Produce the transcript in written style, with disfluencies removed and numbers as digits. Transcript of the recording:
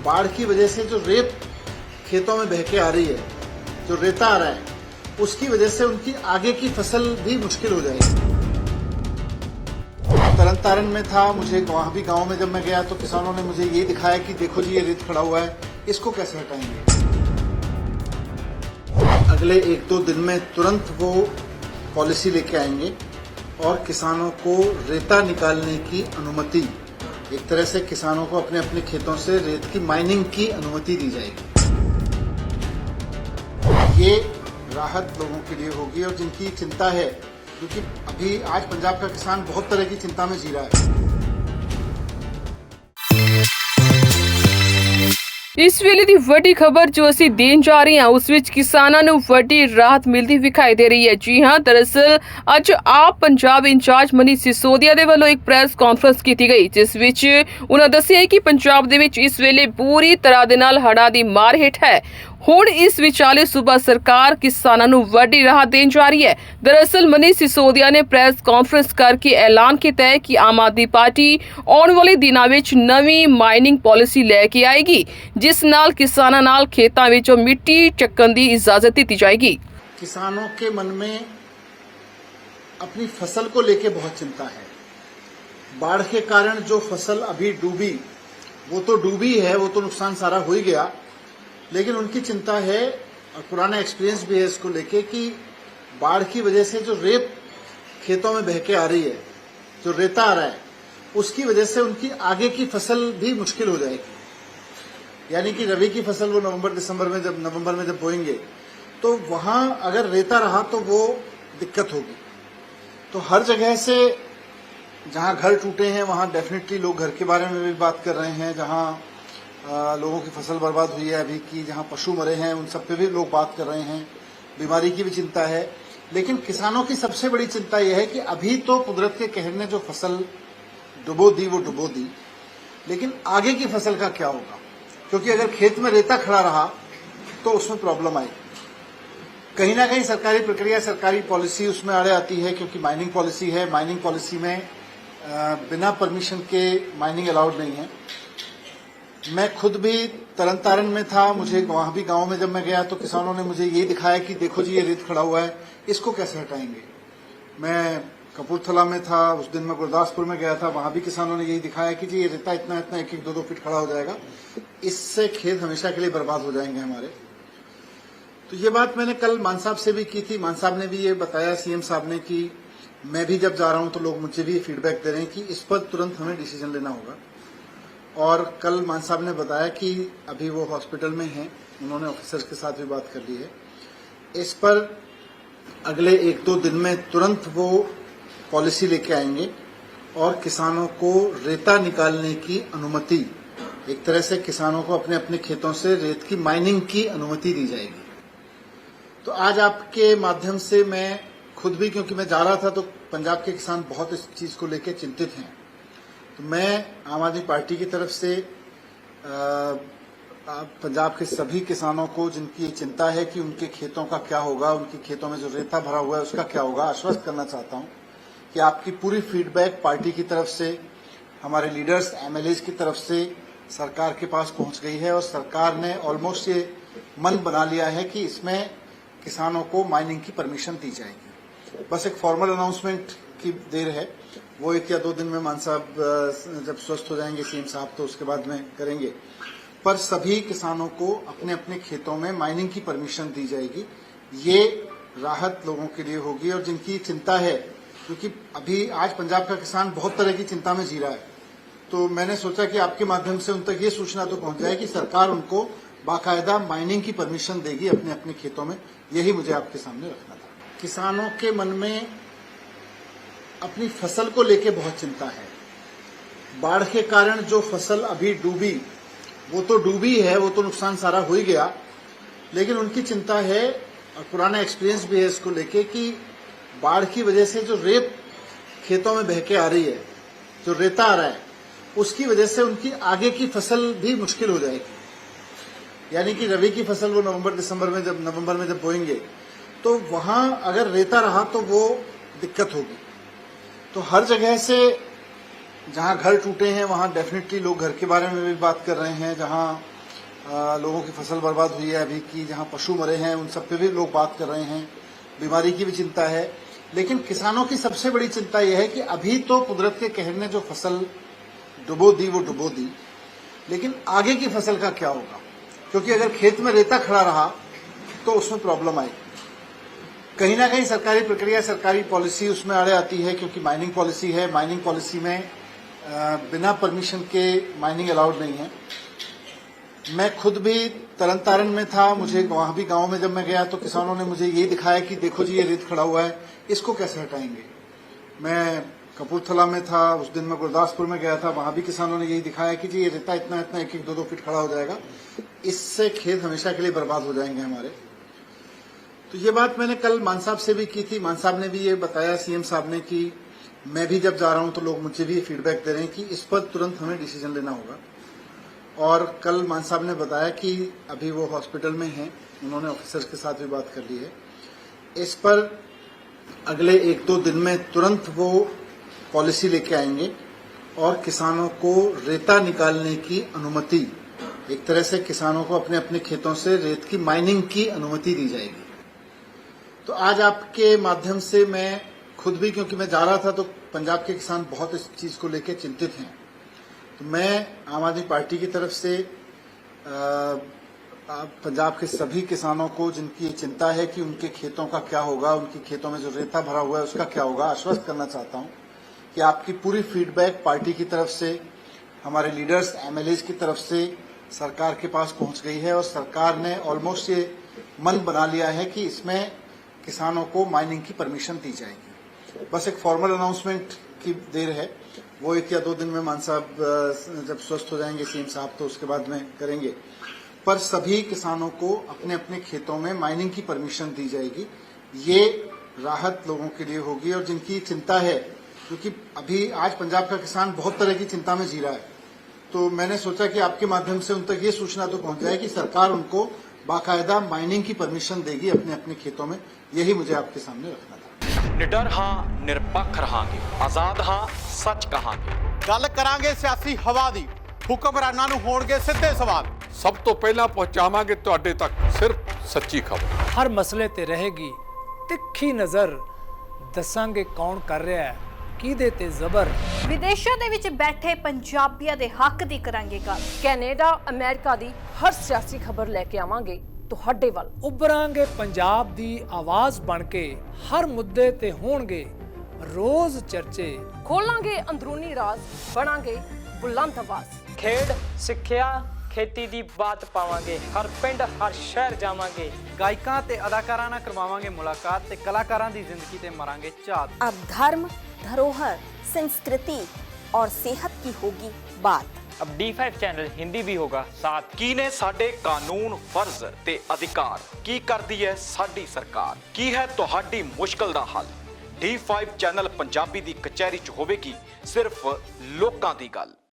बाढ़ की वजह से जो रेत खेतों में बह के आ रही है, जो रेता आ रहा है, उसकी वजह से उनकी आगे की फसल भी मुश्किल हो जाएगी। तरन तारण में था, मुझे वहां भी गांव में जब मैं गया तो किसानों ने मुझे ये दिखाया कि देखो जी ये रेत खड़ा हुआ है, इसको कैसे हटाएंगे। अगले 1-2 दिन में तुरंत वो पॉलिसी लेके आएंगे और किसानों को रेता निकालने की अनुमति, एक तरह से किसानों को अपने अपने खेतों से रेत की माइनिंग की अनुमति दी जाएगी। ये राहत लोगों के लिए होगी और जिनकी चिंता है, क्योंकि अभी आज पंजाब का किसान बहुत तरह की चिंता में जी रहा है। ਇਸ ਵੇਲੇ ਦੀ ਵੱਡੀ ਖਬਰ ਜੋ ਅਸੀਂ ਦੇਣ ਜਾ ਰਹੇ ਹਾਂ ਉਸ ਵਿੱਚ ਕਿਸਾਨਾਂ ਨੂੰ ਵੱਡੀ ਰਾਹਤ ਮਿਲਦੀ ਵਿਖਾਈ ਦੇ ਰਹੀ ਹੈ। ਜੀ ਹਾਂ, ਦਰਅਸਲ ਅੱਜ ਆਪ ਪੰਜਾਬ ਇੰਚਾਰਜ ਮਨੀਸ਼ ਸਿਸੋਦੀਆ ਦੇ ਵੱਲੋਂ ਇੱਕ ਪ੍ਰੈਸ ਕਾਨਫਰੰਸ ਕੀਤੀ ਗਈ, ਜਿਸ ਵਿੱਚ ਉਹਨਾਂ ਦੱਸਿਆ ਕਿ ਪੰਜਾਬ ਦੇ ਵਿੱਚ ਇਸ ਵੇਲੇ ਪੂਰੀ ਤਰ੍ਹਾਂ ਦੇ ਨਾਲ ਹੜ੍ਹਾਂ ਦੀ ਮਾਰ ਹੇਠ ਹੈ। ਹੁਣ ਇਸ ਵਿਚਾਲੇ ਸੂਬਾ ਸਰਕਾਰ ਕਿਸਾਨਾਂ ਨੂੰ ਵੱਡੀ ਰਾਹਤ ਦੇਣ ਜਾ ਰਹੀ ਹੈ। ਦਰਅਸਲ ਮਨੀਸ਼ ਸਿਸੋਦੀਆ ਨੇ ਪ੍ਰੈਸ ਕਾਨਫਰੰਸ ਕਰਕੇ ਐਲਾਨ ਕੀਤਾ ਹੈ ਕਿ ਆਮ ਆਦਮੀ ਪਾਰਟੀ ਆਉਣ ਵਾਲੇ ਦਿਨਾਂ ਵਿੱਚ ਨਵੀਂ ਮਾਈਨਿੰਗ ਪਾਲਿਸੀ ਲੈ ਕੇ ਆਏਗੀ, जिस नाल किसानां नाल खेतां विचों मिट्टी चक्कन दी इजाजत दी जाएगी। किसानों के मन में अपनी फसल को लेके बहुत चिंता है। बाढ़ के कारण जो फसल अभी डूबी, वो तो डूबी है, वो तो नुकसान सारा हो ही गया, लेकिन उनकी चिंता है और पुराना एक्सपीरियंस भी है इसको लेके कि बाढ़ की वजह से जो रेत खेतों में बह के आ रही है, जो रेता आ रहा है, उसकी वजह से उनकी आगे की फसल भी मुश्किल हो जाएगी। यानी कि रबी की फसल वो नवंबर में जब बोएंगे तो वहां अगर रेता रहा तो वो दिक्कत होगी। तो हर जगह से जहां घर टूटे हैं वहां डेफिनेटली लोग घर के बारे में भी बात कर रहे हैं, जहां लोगों की फसल बर्बाद हुई है अभी की, जहां पशु मरे हैं उन सब पे भी लोग बात कर रहे हैं, बीमारी की भी चिंता है। लेकिन किसानों की सबसे बड़ी चिंता यह है कि अभी तो कुदरत के कहर ने जो फसल डुबो दी वो डुबो दी, लेकिन आगे की फसल का क्या होगा, क्योंकि अगर खेत में रेता खड़ा रहा तो उसमें प्रॉब्लम आएगी। कहीं ना कहीं सरकारी प्रक्रिया, सरकारी पॉलिसी उसमें आड़े आती है, क्योंकि माइनिंग पॉलिसी है। माइनिंग पॉलिसी में बिना परमिशन के माइनिंग अलाउड नहीं है। मैं खुद भी तरन तारण में था, मुझे वहां भी गांव में जब मैं गया तो किसानों ने मुझे ये दिखाया कि देखो जी ये रेत खड़ा हुआ है, इसको कैसे हटाएंगे। मैं कपूरथला में था, उस दिन मैं गुरदासपुर में गया था, वहां भी किसानों ने यही दिखाया कि जी ये रेता इतना 1-2 फीट खड़ा हो जाएगा, इससे खेत हमेशा के लिए बर्बाद हो जाएंगे हमारे। तो ये बात मैंने कल मान साहब से भी की थी। मान साहब ने भी ये बताया, सीएम साहब ने, कि मैं भी जब जा रहा हूं तो लोग मुझे भी फीडबैक दे रहे हैं कि इस पर तुरंत हमें डिसीजन लेना होगा। और कल मान साहब ने बताया कि अभी वो हॉस्पिटल में हैं, उन्होंने ऑफिसर्स के साथ भी बात कर ली है। इस पर अगले 1-2 दिन में तुरंत वो पॉलिसी लेके आएंगे और किसानों को रेता निकालने की अनुमति, एक तरह से किसानों को अपने अपने खेतों से रेत की माइनिंग की अनुमति दी जाएगी। तो आज आपके माध्यम से मैं खुद भी, क्योंकि मैं जा रहा था तो पंजाब के किसान बहुत इस चीज को लेकर चिंतित हैं, तो मैं आम आदमी पार्टी की तरफ से पंजाब के सभी किसानों को, जिनकी चिंता है कि उनके खेतों का क्या होगा, उनके खेतों में जो रेता भरा हुआ है उसका क्या होगा, आश्वस्त करना चाहता हूं कि आपकी पूरी फीडबैक पार्टी की तरफ से, हमारे लीडर्स एमएलए की तरफ से सरकार के पास पहुंच गई है और सरकार ने ऑलमोस्ट ये मन बना लिया है कि इसमें किसानों को माइनिंग की परमिशन दी जाएगी। बस एक फॉर्मल अनाउंसमेंट की देर है, वो 1 या 2 दिन में मान साहब जब स्वस्थ हो जाएंगे सीएम साहब तो उसके बाद में करेंगे। पर सभी किसानों को अपने अपने खेतों में माइनिंग की परमिशन दी जाएगी। ये राहत लोगों के लिए होगी और जिनकी चिंता है, क्योंकि अभी आज पंजाब का किसान बहुत तरह की चिंता में जी रहा है, तो मैंने सोचा कि आपके माध्यम से उन तक ये सूचना तो पहुंच जाए कि सरकार उनको बाकायदा माइनिंग की परमिशन देगी अपने अपने खेतों में। यही मुझे आपके सामने रखना था। किसानों के मन में अपनी फसल को लेके बहुत चिंता है। बाढ़ के कारण जो फसल अभी डूबी, वो तो डूबी है, वो तो नुकसान सारा हो ही गया, लेकिन उनकी चिंता है और पुराना एक्सपीरियंस भी है इसको लेके कि बाढ़ की वजह से जो रेत खेतों में बह के आ रही है, जो रेता आ रहा है, उसकी वजह से उनकी आगे की फसल भी मुश्किल हो जाएगी। यानी कि रबी की फसल वो नवंबर में जब बोएंगे तो वहां अगर रेता रहा तो वो दिक्कत होगी। तो हर जगह से जहां घर टूटे हैं वहां डेफिनेटली लोग घर के बारे में भी बात कर रहे हैं, जहां लोगों की फसल बर्बाद हुई है अभी की, जहां पशु मरे हैं उन सब पे भी लोग बात कर रहे हैं, बीमारी की भी चिंता है। लेकिन किसानों की सबसे बड़ी चिंता यह है कि अभी तो कुदरत के कहर ने जो फसल डुबो दी वो डुबो दी, लेकिन आगे की फसल का क्या होगा? क्योंकि अगर खेत में रेता खड़ा रहा तो उसमें प्रॉब्लम आएगी। कहीं ना कहीं सरकारी प्रक्रिया, सरकारी पॉलिसी उसमें आड़े आती है, क्योंकि माइनिंग पॉलिसी है। माइनिंग पॉलिसी में बिना परमिशन के माइनिंग अलाउड नहीं है। मैं खुद भी तरन तारण में था, मुझे वहां भी गांव में जब मैं गया तो किसानों ने मुझे ये दिखाया कि देखो जी ये रेत खड़ा हुआ है, इसको कैसे हटाएंगे। मैं कपूरथला में था, उस दिन मैं गुरदासपुर में गया था, वहां भी किसानों ने यही दिखाया कि जी ये रेता इतना इतना 1-1, 2-2 फीट खड़ा हो जाएगा, इससे खेत हमेशा के लिए बर्बाद हो जाएंगे हमारे। तो ये बात मैंने कल मान साहब से भी की थी। मान साहब ने भी ये बताया, सीएम साहब ने, कि मैं भी जब जा रहा हूं तो लोग मुझे भी फीडबैक दे रहे हैं कि इस पर तुरंत हमें डिसीजन लेना होगा। और कल मान साहब ने बताया कि अभी वो हॉस्पिटल में हैं, उन्होंने ऑफिसर्स के साथ भी बात कर ली है। इस पर अगले 1-2 दिन में तुरंत वो पॉलिसी लेके आएंगे और किसानों को रेता निकालने की अनुमति, एक तरह से किसानों को अपने अपने खेतों से रेत की माइनिंग की अनुमति दी जाएगी। तो आज आपके माध्यम से मैं खुद भी, क्योंकि मैं जा रहा था तो पंजाब के किसान बहुत इस चीज को लेकर चिंतित हैं, तो मैं आम आदमी पार्टी की तरफ से पंजाब के सभी किसानों को, जिनकी चिंता है कि उनके खेतों का क्या होगा, उनके खेतों में जो रेता भरा हुआ है उसका क्या होगा, आश्वस्त करना चाहता हूं कि आपकी पूरी फीडबैक पार्टी की तरफ से, हमारे लीडर्स एमएलए की तरफ से सरकार के पास पहुंच गई है और सरकार ने ऑलमोस्ट ये मन बना लिया है कि इसमें किसानों को माइनिंग की परमिशन दी जाएगी। बस एक फॉर्मल अनाउंसमेंट की देर है, वो 1 या 2 दिन में मान साहब जब स्वस्थ हो जाएंगे सीएम साहब तो उसके बाद में करेंगे। पर सभी किसानों को अपने अपने खेतों में माइनिंग की परमिशन दी जाएगी। ये राहत लोगों के लिए होगी। और जिनकी चिंता है, क्योंकि अभी आज पंजाब का किसान बहुत तरह की चिंता में जी रहा है, तो मैंने सोचा कि आपके माध्यम से उन तक ये सूचना तो पहुंच जाए कि सरकार उनको बाकायदा माइनिंग की परमिशन देगी अपने अपने खेतों में। यही मुझे आपके सामने रखना था। निडर हाँ, निरपक्ष रहांगे, आजाद हाँ, सच कहांगे। ਗੱਲ ਕਰਾਂਗੇ ਸਿਆਸੀ ਹਵਾ ਦੀ, ਹੁਕਮਰਾਨਾਂ ਨੂੰ ਹੋਣਗੇ ਸਿੱਧੇ ਸਵਾਲ। ਸਭ ਤੋਂ ਪਹਿਲਾਂ ਪਹੁੰਚਾਵਾਂਗੇ ਤੁਹਾਡੇ ਤੱਕ ਸਿਰਫ ਸੱਚੀ ਖਬਰ। ਹਰ ਮਸਲੇ ਤੇ ਰਹੇਗੀ ਤਿੱਖੀ ਨਜ਼ਰ, ਦੱਸਾਂਗੇ ਕੌਣ ਕਰ ਰਿਹਾ ਹੈ, ਕਿਹਦੇ ਤੇ ਜ਼ਬਰ। ਵਿਦੇਸ਼ਾਂ ਦੇ ਵਿੱਚ ਬੈਠੇ ਪੰਜਾਬੀਆਂ ਦੇ ਹੱਕ ਦੀ ਕਰਾਂਗੇ ਗੱਲ। ਕੈਨੇਡਾ ਅਮਰੀਕਾ ਦੀ ਹਰ ਸਿਆਸੀ ਖਬਰ ਲੈ ਕੇ ਆਵਾਂਗੇ ਤੁਹਾਡੇ ਵੱਲ। ਉਭਰਾਂਗੇ ਪੰਜਾਬ ਦੀ ਆਵਾਜ਼ ਬਣ ਕੇ, ਹਰ ਮੁੱਦੇ ਤੇ ਹੋਣਗੇ ਰੋਜ਼ ਚਰਚੇ। ਖੋਲਾਂਗੇ ਅੰਦਰੂਨੀ ਰਾਜ਼, ਬਣਾਂਗੇ ਬੁਲੰਦ ਆਵਾਜ਼। ਖੇਡ, ਸਿੱਖਿਆ, ਖੇਤੀ ਦੀ ਬਾਤ ਪਾਵਾਂਗੇ, ਹਰ ਪਿੰਡ ਹਰ ਸ਼ਹਿਰ ਜਾਵਾਂਗੇ। ਗਾਇਕਾਂ ਤੇ ਅਦਾਕਾਰਾਂ ਨਾਲ ਕਰਵਾਵਾਂਗੇ ਮੁਲਾਕਾਤ ਤੇ ਕਲਾਕਾਰਾਂ ਦੀ ਜ਼ਿੰਦਗੀ ਤੇ ਮਾਰਾਂਗੇ ਝਾਤ। अब धर्म, धरोहर, संस्कृति और सेहत की होगी बात। अब D5 चैनल हिंदी भी होगा साथ। ਕੀ ਨੇ ਸਾਡੇ ਕਾਨੂੰਨ, ਫਰਜ਼ ਤੇ ਅਧਿਕਾਰ, ਕੀ ਕਰਦੀ ਹੈ ਸਾਡੀ ਸਰਕਾਰ, ਕੀ ਹੈ ਤੁਹਾਡੀ ਮੁਸ਼ਕਲ ਦਾ ਹੱਲ। D5 ਚੈਨਲ ਪੰਜਾਬੀ ਦੀ ਕਚਹਿਰੀ 'ਚ ਹੋਵੇਗੀ ਸਿਰਫ ਲੋਕਾਂ ਦੀ ਗੱਲ।